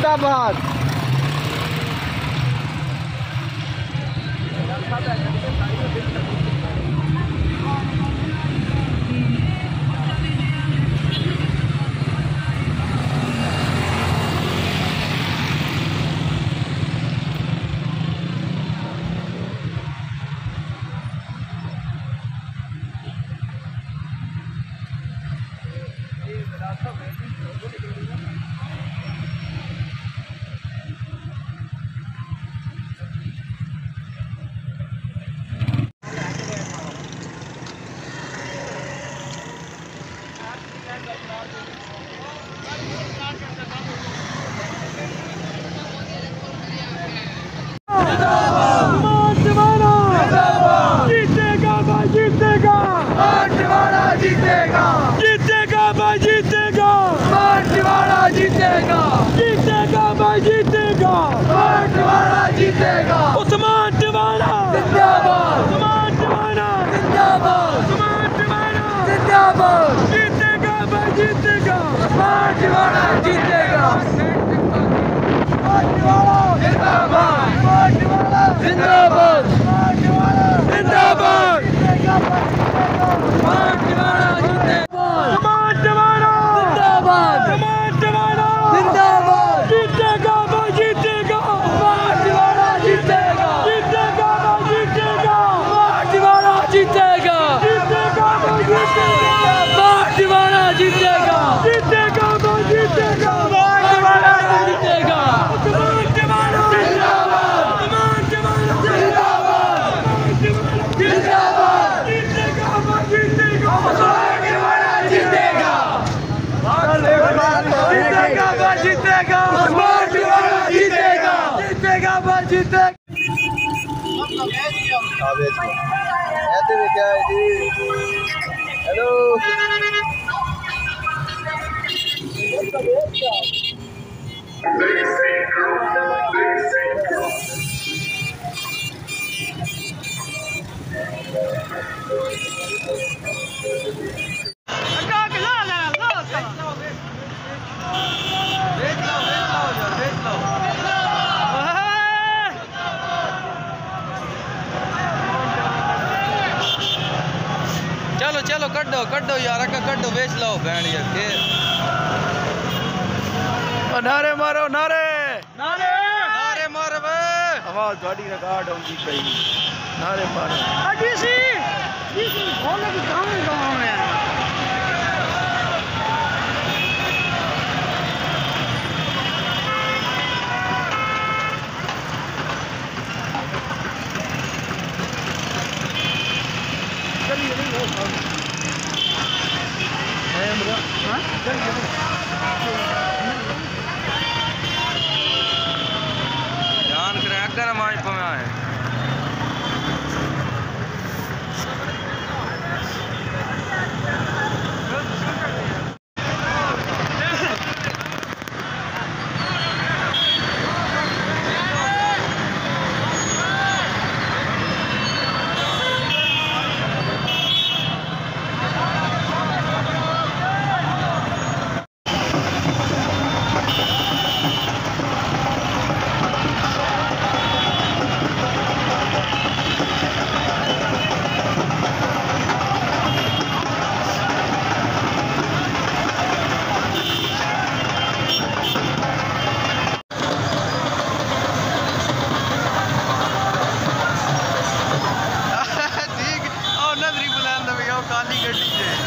जिंदाबाद। उस्मान टिवाणा जिंदाबाद, उस्मान टिवाणा जिंदाबाद, उस्मान टिवाणा जिंदाबाद। जीतेगा भाई जीतेगा, उस्मान टिवाणा जीतेगा। उस्मान टिवाणा जिंदाबाद, उस्मान टिवाणा जिंदाबाद, उस्मान टिवाणा जिंदाबाद। उस्मान टिवाणा जीतेगा, उस्मान टिवाणा जिंदाबाद, उस्मान टिवाणा जिंदाबाद। जीतेगा भाई जीतेगा, उस्मान टिवाणा जीतेगा, जीतेगा भाई जीतेगा, उस्मान टिवाणा जीतेगा, जीतेगा भाई जीतेगा, उस्मान टिवाणा जीतेगा, जीतेगा भाई जीतेगा, उस्मान टिवाणा जीतेगा। उस्मान टिवाणा जिंदाबाद, उस्मान टिवाणा जिंदाबाद, जिंदाबाद। जीतेगा भाई जीतेगा, उस्मान टिवाणा जीतेगा, जीतेगा भाई जीतेगा, उस्मान टिवाणा जीतेगा, जीतेगा भाई जीतेगा। हेलो चलो चलो कड्डो कड्डो यार, कड्डो बेच लो बैंड यार के। नारे मारो नारे नारे नारे मारो बे, आवाज थोड़ी रिकॉर्ड होगी पई। नारे मारो डीसी डीसी बोले कि गाँव में ध्यान करें अगर माई पमे आए। काली गड्डी